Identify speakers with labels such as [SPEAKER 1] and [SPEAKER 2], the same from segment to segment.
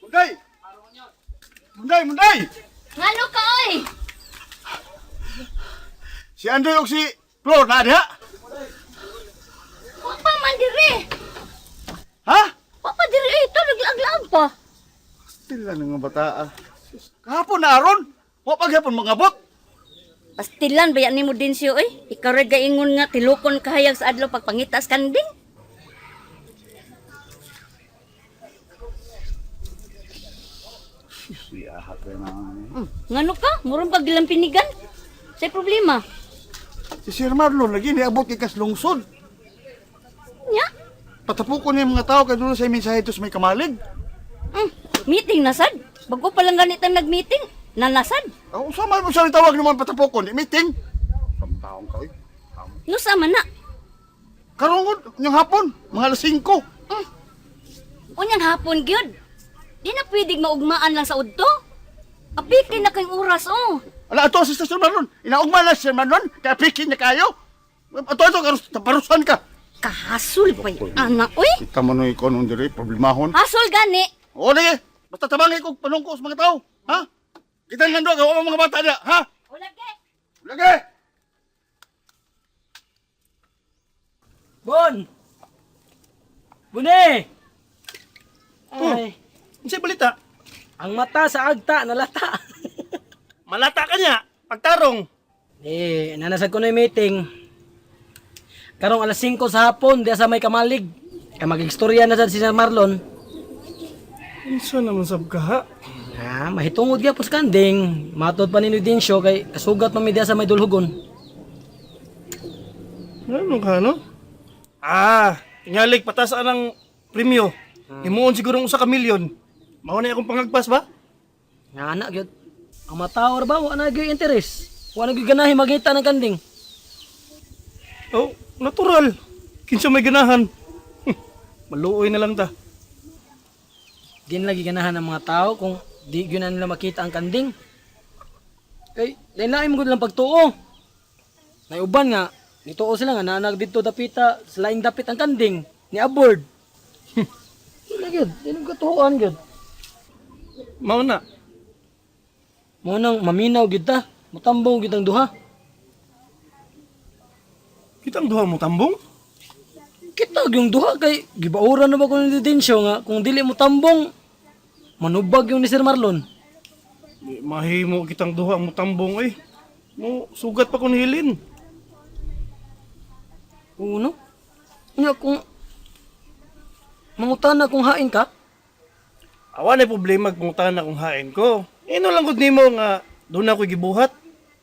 [SPEAKER 1] Munday! Munday!
[SPEAKER 2] Ngano ka oy?
[SPEAKER 1] Si Andoy o si Flor na diha?
[SPEAKER 2] Wa pa man diri.
[SPEAKER 1] Ha?
[SPEAKER 2] Wa pa diri ito naglaag-laag pa.
[SPEAKER 1] Sila na nga bata. Kahapon na aron. Wa pa gyapon mangabot.
[SPEAKER 2] Pastilan ba yan ni mo din siyo oy? Ikaw ra gaingon nga tilukon kahayag sa adlaw pagpangitas kanding.
[SPEAKER 1] Siya hapon na.
[SPEAKER 2] Ngano ka? Murong pag gilang pinigan. Say problema.
[SPEAKER 1] Si Sir Marlon lagi niabot kay kas lungsod.
[SPEAKER 2] Nya?
[SPEAKER 1] Patapukon niya mga tao kay dulo sa mensahe tos may kamalig.
[SPEAKER 2] Meeting nasad. Bago pa lang ganitang nag-meeting. Nanasad.
[SPEAKER 1] Ang usama mo siya tawag naman patapukon, di meeting. Samtaong ka eh.
[SPEAKER 2] No sama na.
[SPEAKER 1] Karong yung hapon, mga alas 5.
[SPEAKER 2] Unyang hapon gyud. Di na pwedeng maugmaan lang sa udto. Apikin na kayong oras oh.
[SPEAKER 1] Ala ato si Sir Marlon, inaugma na si Sir Marlon, kaya pikin niya kayo. Ato parusan ka.
[SPEAKER 2] Kahasol pa yung anak oy.
[SPEAKER 1] Kita mo nung ikaw nung diri, problemahon.
[SPEAKER 2] Hasol gani.
[SPEAKER 1] O lagi, basta tabangin ko panungko sa mga tao, ha? Kita nga doon, gawa mga bata niya, ha?
[SPEAKER 2] Ulage.
[SPEAKER 1] Lagi!
[SPEAKER 3] Bon! Bune! Ay,
[SPEAKER 4] Unsay balita?
[SPEAKER 3] ang mata sa agta, nalata.
[SPEAKER 4] Malata ka niya, pagtarong.
[SPEAKER 3] Nanasag ko na yung meeting. Karong alas 5 sa hapon, diya sa may kamalig. Kaya mag-istorya na sa si Sir Marlon.
[SPEAKER 4] Unsa naman sab ka ha?
[SPEAKER 3] Mahitungod ka po sa kanding. Matod pa ninyo din siya, kay kasugat mami diya sa may dulhugon.
[SPEAKER 4] Ano ka no? Tingalig patas ang premyo. Himuon siguro sa kamilyon. Mao na akong pangagpas ba?
[SPEAKER 3] Nga anak, yun. Ang matawar ba, wala na yung interes. Wala na yung ganahin magita ng kanding.
[SPEAKER 4] Oh, natural. Kinsa may ganahan. Maluoy na lang ta.
[SPEAKER 3] Di na lagi ganahan ng mga tao kung di yun na nila makita ang kanding. Kay, lain-lain mo lang pagtuo. Naiuban nga, nituo sila nga, nanag dito dapita, laing dapit ang kanding, ni aboard. Sila yun, di nang katuhoan yun.
[SPEAKER 4] Mao na.
[SPEAKER 3] Munang maminaw gid ta, matambong gid ang duha.
[SPEAKER 4] Kitang duha mo tambong?
[SPEAKER 3] Kita yung duha kay gibauran na ba ko ni Densyo nga kung dili mo tambong manubag yung ni Sir Marlon.
[SPEAKER 4] Di mahimo kitang duha mo tambong eh. Mo sugat pa ko ni Hilin.
[SPEAKER 3] Uno? Nya kung mangutana kung hain ka,
[SPEAKER 4] Awan ay problema kung tanan kung hain ko. Ino lang gud nimo nga doon ako gibuhat.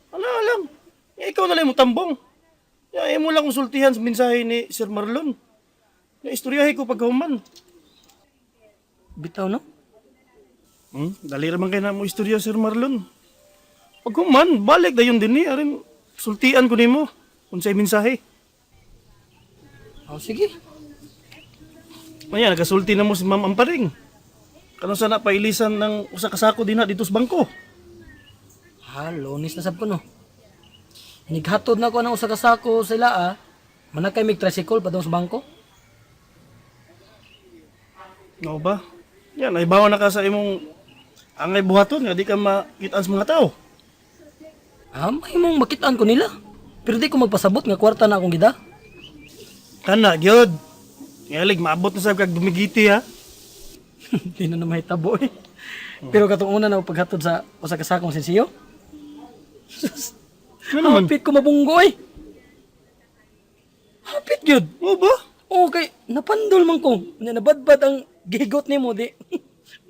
[SPEAKER 4] Ano lang. Ikaw na lang mo tambong. Ya imo lang konsultihan sa mensahe ni Sir Marlon. Ya istoryahe ko pagkahuman.
[SPEAKER 3] bitaw no?
[SPEAKER 4] Dali ra man kay na mo istorya Sir Marlon. Pagkahuman balik dayon din ni arin sultian ko nimo unsay mensahe.
[SPEAKER 3] Oh, sige.
[SPEAKER 4] Maya nagasulti na mo si Ma'am Amparing. Kanon sana pailisan ng usa ka sako dinha dito sa bangko.
[SPEAKER 3] Lonis na sab ko no. Nighatod na ko ng usa ka sako sila manakay mig tricycle padung sa bangko.
[SPEAKER 4] No ba? Yan, naibawa na ka sa imong angay buhaton nga di ka makitaan sa mga tao.
[SPEAKER 3] May mong makitaan ko nila. Pero di ko magpasabot nga kwarta na akong gida.
[SPEAKER 4] Kana, gyud. Ngalig, maabot na sa kag dumigiti ha.
[SPEAKER 3] Di na mahitabo eh. Pero katong una na paghatod sa usa ka sakong sensiyo.
[SPEAKER 4] Ano naman?
[SPEAKER 3] Hapit ko mabunggo eh. Hapit gyud.
[SPEAKER 4] O ba?
[SPEAKER 3] Okay, napandol man ko. Nabadbad ang gigot nimo di.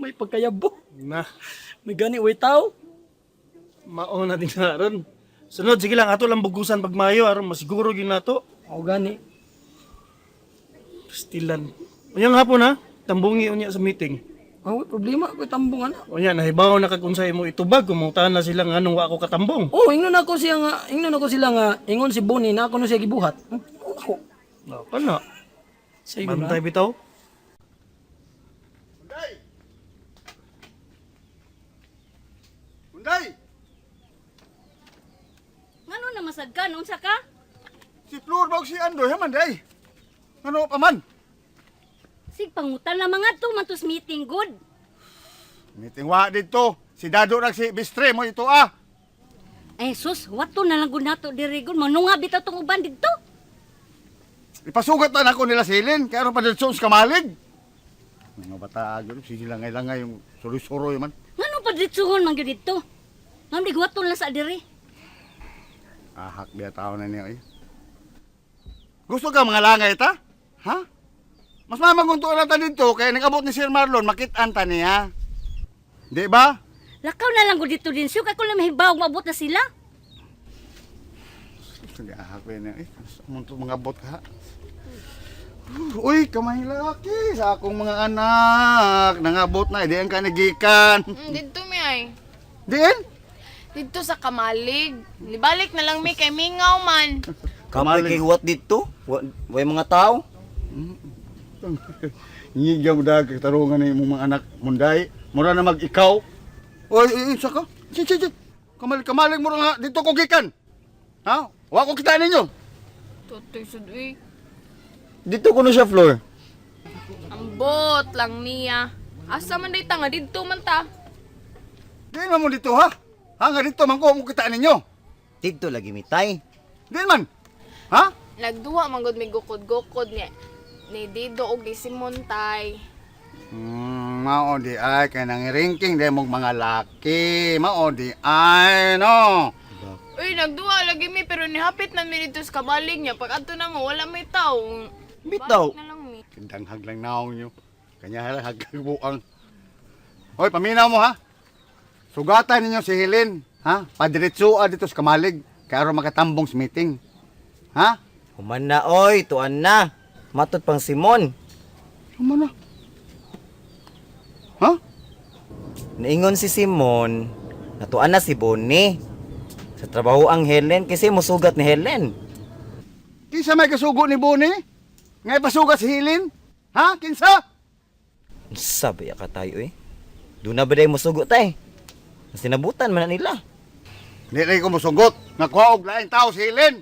[SPEAKER 3] May pagkayabo.
[SPEAKER 4] Na,
[SPEAKER 3] May gani way tao.
[SPEAKER 4] mao na din na ron. Sunod, sige lang, ato lang bugusan pag mayo, aron masiguro yun na to.
[SPEAKER 3] O gani.
[SPEAKER 4] Stilan. Unyang hapon ha, tambungi unya sa meeting.
[SPEAKER 3] Problema ko tambong ana.
[SPEAKER 4] Unya, nahibaw na kagunsay mo itubag, kumuntahan na sila nga nung ako katambong.
[SPEAKER 3] Ingnon ako sila nga ingon si Bonnie na ako no siya gibuhat. Ako.
[SPEAKER 4] No, kana.
[SPEAKER 3] Sa iyo na.
[SPEAKER 4] Bantay bitaw.
[SPEAKER 1] Munday! Munday!
[SPEAKER 2] Ngano na masagkan unsa ka?
[SPEAKER 1] Si Flor ba o si Andoy, haman day? Ano pa man?
[SPEAKER 2] Sig pangutan na mga to matus meeting good.
[SPEAKER 1] Meeting wa dito. Si Dado nag si Bistre mo ito ah.
[SPEAKER 2] Ay sus, wato na lang gud nato diri gud manunga bitaw tong uban didto.
[SPEAKER 1] Ipasugat na ako nila silin. Kaya pa dito sa kamalig. Mga bata agad. Sisilangay-langay yung suroy-suroy man.
[SPEAKER 2] Ngano pa ditsuhon man gyud didto? Ngam di wato lang sa diri.
[SPEAKER 1] Ahak biya tao na niya eh. Gusto ka mga langay ta? Ha? Mas mamagunto na ta dito kaya nag-abot ni Sir Marlon makit-an ta niya. Di ba?
[SPEAKER 2] Lakaw na lang gud dito din siya kay kung mahibaw mabot na sila.
[SPEAKER 1] Sige, ahak biya niya eh. Munto mga abot ka ha. Uy, kamay laki sa akong mga anak. Nangabot na, diyan ka nagikan.
[SPEAKER 5] Dito mi ay.
[SPEAKER 1] Diyan?
[SPEAKER 5] Dito sa Kamalig. Libalik na lang mi kay Mingaw man.
[SPEAKER 1] Kamalig.
[SPEAKER 6] Kapag kay huwat dito, way mga tao.
[SPEAKER 1] Ngigaw mo dahil katarungan ng mga anak munday. Mura na mag-ikaw. Uy, isa ka? Sit. Kamalig mo nga dito ko gikan. Ha? Wa ko kita ninyo.
[SPEAKER 5] Tutoy sudoy.
[SPEAKER 6] Dito ko na siya, Flor.
[SPEAKER 5] Ambot lang niya. Asa man day ta nga dito man ta.
[SPEAKER 1] Di mo dito ha? Ha nga dito man ko kita ninyo.
[SPEAKER 6] Dito lagi mitay.
[SPEAKER 1] Di man. Ha?
[SPEAKER 5] Nagduwa man gud mi gukod-gukod niya. Ni Dido og ni Simon tay.
[SPEAKER 1] Mao di ay kay nang ranking de mong mga laki. Mao di ay no.
[SPEAKER 5] Uy, nagduwa lagi mi pero nihapit na mi dito sa Kamalig niya. Pag adto na mo wala may tao.
[SPEAKER 6] Bitaw.
[SPEAKER 5] Balik na lang mi.
[SPEAKER 1] Tindanghag lang naong nyo. Kanya hagag buang. Hoy, paminaw mo ha. Sugatan ninyo si Helen. Ha? Padiretsuan dito sa Kamalig. Kaya makatambong sa meeting. Ha?
[SPEAKER 6] Human na, oy. Tuan na. Matot pang Simon.
[SPEAKER 1] Ano na? Ha?
[SPEAKER 6] Naingon si Simon. Natuan na si Bonnie. Sa trabaho ang Helen kasi musugat ni Helen.
[SPEAKER 1] Kinsa may kasugo ni Bonnie? Ngay pasugat si Helen? Ha? Kinsa?
[SPEAKER 6] Sabi ka tayo eh. Doon na ba day musugot tay? Sinabutan man na nila.
[SPEAKER 1] Hindi ko musugot. Nakuha og laing tao si Helen.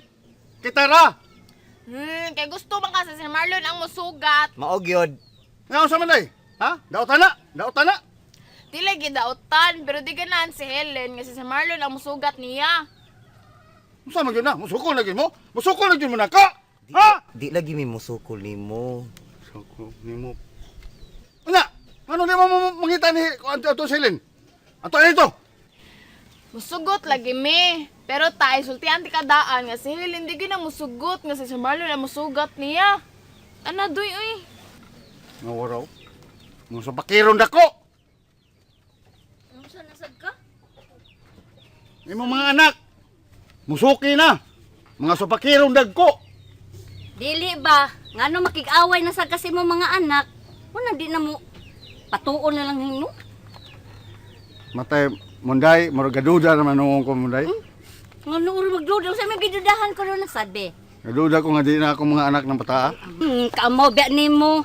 [SPEAKER 1] Kita ra.
[SPEAKER 5] Kay gusto man kasi si Marlon ang musugat.
[SPEAKER 6] Maog yod.
[SPEAKER 1] Ngayon sa manday? Ha? Dautan na. Dautan na.
[SPEAKER 5] Di lagi dautan pero di ganahan si Helen kasi si Marlon ang musugat niya.
[SPEAKER 1] Musa man yun na? Musukol na yun mo? Musukol na yun mo na ka? Ha?
[SPEAKER 6] Di lagi may musukol ni mo.
[SPEAKER 1] Musukol ni mo. Ano? Ano di mo mangita ni Ato si Helen? Ato ito?
[SPEAKER 5] Musugot lagi mi. Pero tay, sultihan ti kadaan nga si Helen di gina musugot nga si Marlon ang musugat niya. Ana doy uy.
[SPEAKER 1] Nawaraw. Musa pakiron dako.
[SPEAKER 2] Ano sa nasad ka?
[SPEAKER 1] Imo mga anak. Musuki na. Mga supakirong dagko.
[SPEAKER 2] Dili ba? Ngano makig-away na sa kasi mo mga anak? Wala di na mo patuon na lang ninyo.
[SPEAKER 1] Matay, munday, maragaduda naman noong ko munday.
[SPEAKER 2] Ngano uro magdudaw sa may bidudahan ko ron nasabi.
[SPEAKER 1] Gaduda ko nga di na ako mga anak ng bataa.
[SPEAKER 2] Kaamo biya nimo.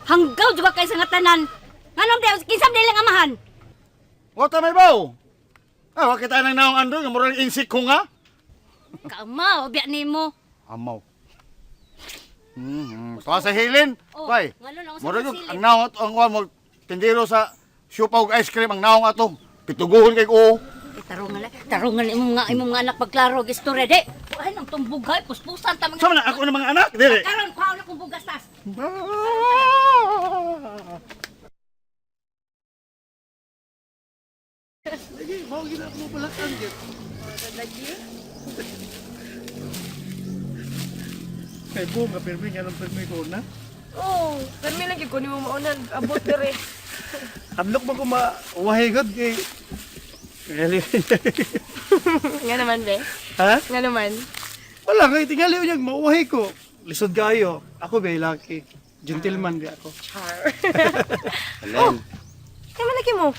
[SPEAKER 2] Hanggaw juga kay sa nga tanan. Ngano di kinsam dili lang amahan.
[SPEAKER 1] Wata may baw. Ah, wakita nang naong ando, nga murang insik ko nga.
[SPEAKER 2] Kaamo biya nimo.
[SPEAKER 1] Amaw. Tuwa sa Helen.
[SPEAKER 2] Oh,
[SPEAKER 1] Bay,
[SPEAKER 2] ngano na
[SPEAKER 1] murang
[SPEAKER 2] sa
[SPEAKER 1] yung
[SPEAKER 2] sili.
[SPEAKER 1] ang naong at ang mo tindero sa siupaw og ice cream ang naong ato. Pituguhon kay ko.
[SPEAKER 2] Tarungan imong mga anak pagklaro og istorya de. Ay nang tumbugay puspusan ta mga.
[SPEAKER 1] Sama na ako ng mga anak, dili.
[SPEAKER 2] Karon kuha na kong bugastas.
[SPEAKER 1] Lagi, mau gina mo balakan gid. Kay buong ka permi nga ng permi ko na.
[SPEAKER 5] Oh, permi lagi ko ni mo maunan abot dire.
[SPEAKER 4] Hadlok ba ko mauwahay god kay...
[SPEAKER 5] Nga naman be.
[SPEAKER 4] Ha?
[SPEAKER 5] Nga naman.
[SPEAKER 4] Wala kay tingali unyag mauwahay ko. Lisod kayo. Ako ba laki. Gentleman di ako.
[SPEAKER 6] Helen,
[SPEAKER 5] Kaya lagi mo.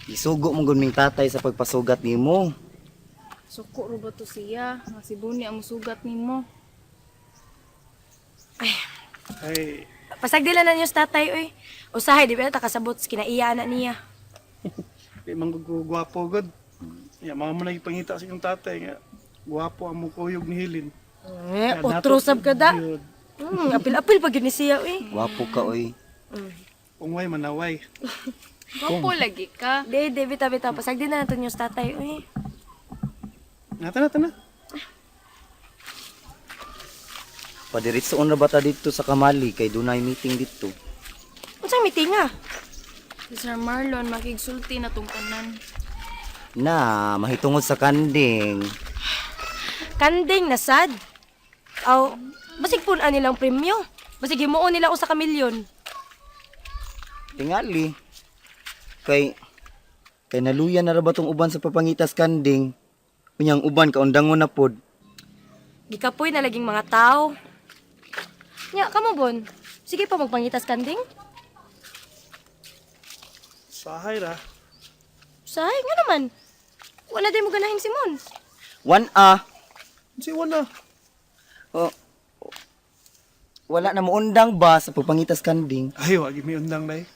[SPEAKER 6] isugo mong gunming tatay sa pagpasugat ni mo.
[SPEAKER 5] Suko ro ba to siya? Nga si Buni ang musugat nimo.
[SPEAKER 4] Ay,
[SPEAKER 7] Pasagdila na niyo sa tatay, oy. Usahay, di ba takasabot sa kinaiya na niya.
[SPEAKER 4] di man ko gwapo god. Ya, mga mo nagipangita sa inyong tatay nga. Gwapo ang mukuyog ni Helen.
[SPEAKER 7] Otro sab ka da.
[SPEAKER 4] Yun.
[SPEAKER 7] Apil-apil pag yun ni siya, oy.
[SPEAKER 6] Wapo ka, oy.
[SPEAKER 4] Ungway manaway.
[SPEAKER 5] Gwapo lagi ka.
[SPEAKER 7] Di, bitaw-bitaw. Pasagdi na natin yung tatay, uy.
[SPEAKER 4] Tana.
[SPEAKER 6] Padiritsoon na bata dito sa Kamali kay dunay meeting dito.
[SPEAKER 7] Unsang meeting ah?
[SPEAKER 5] Si Sir Marlon, makigsulti na tong tanan.
[SPEAKER 6] Na, mahitungod sa kanding.
[SPEAKER 7] Kanding na sad. Aw, basig punan nilang premyo. Basig himuon nila usa ka milyon.
[SPEAKER 6] Tingali. Kay naluyan na ra ba tong uban sa papangitas kanding? Kunyang uban kaundangon na pod.
[SPEAKER 7] Gikapoy na laging mga tao. Nya, kamo bon. Sige pa magpangitas kanding.
[SPEAKER 4] Sahay ra.
[SPEAKER 7] Say, nga naman. Wala din mo ganahing Simon.
[SPEAKER 6] 1A.
[SPEAKER 4] Siwan na.
[SPEAKER 6] Oh, wala na mo undang ba sa papangitas kanding?
[SPEAKER 4] Ay, wag may undang na eh.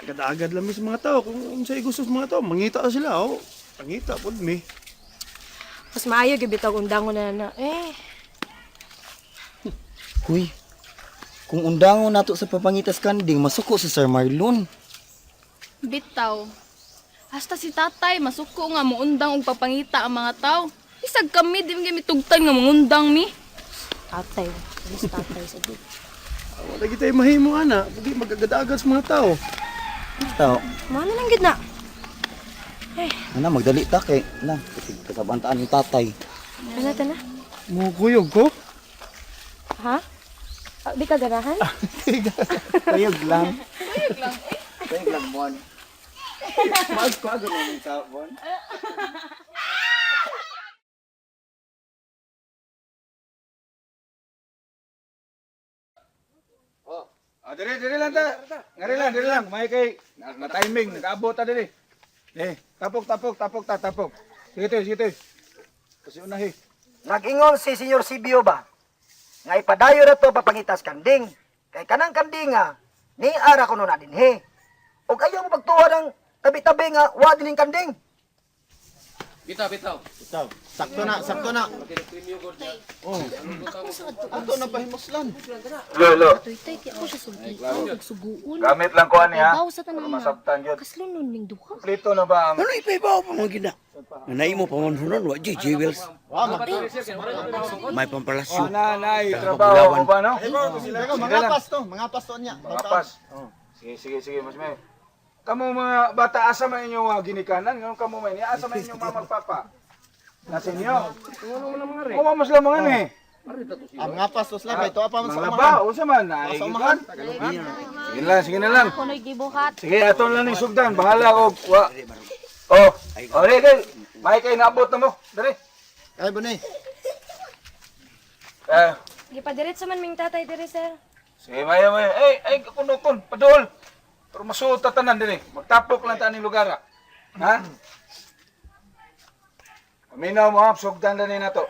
[SPEAKER 4] Agad-agad lang mi sa mga tao. Kung sa'yo gusto sa mga tao, mangita sila. Oh. Pangita po mi.
[SPEAKER 7] Mas maayo gibitaw undangon na.
[SPEAKER 6] Huy, kung undangon nato sa papangitas kanding, masuko si Sir Marlon.
[SPEAKER 5] Bitaw. Hasta si tatay, masuko nga muundang og papangita ang mga tao. Isag kami, di mi tugtan nga mangundang mi.
[SPEAKER 7] Tatay. Alis tatay sa dito.
[SPEAKER 4] Wala kita mahimo ana. Hindi magagad-agad sa mga tao.
[SPEAKER 6] Tao,
[SPEAKER 7] Mana lang gid na.
[SPEAKER 6] ana magdali ta kay na kasabantaan ni tatay.
[SPEAKER 7] Tana.
[SPEAKER 4] Mukuyog ko.
[SPEAKER 7] Ha? Di ka ganahan?
[SPEAKER 6] Kayog lang. Kayog lang, Bon. Mas ko agad naman ka, Bon.
[SPEAKER 1] Diri lang ta. Ngari lang. May kay na timing, nakaabot ta diri. Tapok. Sige. Kasi unahi.
[SPEAKER 8] Nag-ingon si Senyor Sibio ba? Nga ipadayo na to papangitas kanding. Kay kanang kanding nga, ni ara ko na din he. O ayaw mo pagtuwa ng tabi-tabi nga, wa din yung kanding.
[SPEAKER 1] Bitaw. Sakto na. Oh. Ato na pahimuslan.
[SPEAKER 2] Tuytay, kaya ako siya sulti. Suguon.
[SPEAKER 9] Gamit lang ko ani ha.
[SPEAKER 2] Bawa sa tanan na.
[SPEAKER 9] Masabtan yun.
[SPEAKER 2] Kaslo nun ning duha.
[SPEAKER 9] Plito na ba ang
[SPEAKER 10] Ano ipaibaw pa mga gina? Nanay mo pa man hunon, wa di jewels. May pampalasyo.
[SPEAKER 9] nanay trabaho mo ba no?
[SPEAKER 1] Mga pasto niya.
[SPEAKER 9] Mga pas. Sige, mas may. Kamu mga bata asa man inyo ginikanan, ngayon kamu may asa man inyo mama papa. Nasa inyo. Ano mas lamangan eh.
[SPEAKER 1] Mga pasto sila ito apa man sa
[SPEAKER 9] Mga ba, usa man naigikan. Sige na lang.
[SPEAKER 2] Kuno'y gibuhat.
[SPEAKER 9] Sige, aton lang ni sugdan, bahala og wa. Oh, okay. May kay naabot na mo. Dali.
[SPEAKER 1] Ay bunay.
[SPEAKER 7] Gipadiretso man ming tatay diri, sir.
[SPEAKER 9] Sige, maya. Ay, kunukon, padol. Pero masuot tatanan din eh. Magtapok lang taning lugar. Ha? Paminaw mo ha, sugdan din na to.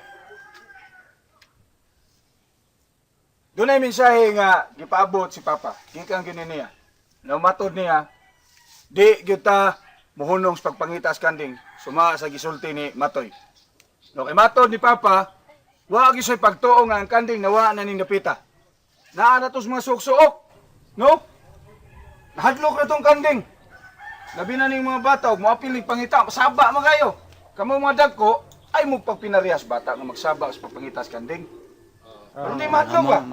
[SPEAKER 9] Doon ay mensahe nga gipaabot si Papa. Kikang gini niya. Naumatod niya, di kita muhunong sa pagpangitas kanding. Suma sa gisulti ni Matoy. No, kay matod ni Papa, wa gisoy pagtuo nga ang kanding nawa na ning napita. Naa na tos mga suok-suok. No? Nahadlok na tong kanding. Labi na ning mga bata, og moapiling pangita, masaba magayo. Kamo mga dagko, ay mo pagpinarias bata nga magsaba sa pagpangitas kanding. Pero hindi mahadlok ba?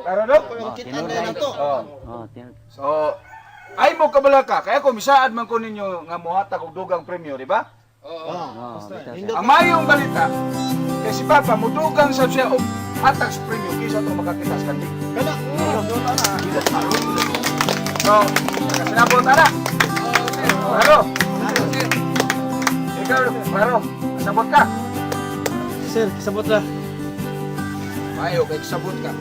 [SPEAKER 9] Klaro, Dok?
[SPEAKER 1] Kita na to.
[SPEAKER 9] So, ay mo kabalaka, kaya ko misaad man ko ninyo nga mohatag og dugang premyo, di ba? Ang mayong balita, kay si Papa mudugang sa siya og hatag sa premyo kaysa ito makakitas kanding.
[SPEAKER 1] Kana.
[SPEAKER 9] So, nakasinabot na. Klaro. Ikaw, klaro. Sabot ka.
[SPEAKER 4] Sir, kisabot na.
[SPEAKER 9] Mayo, kay sabot ka.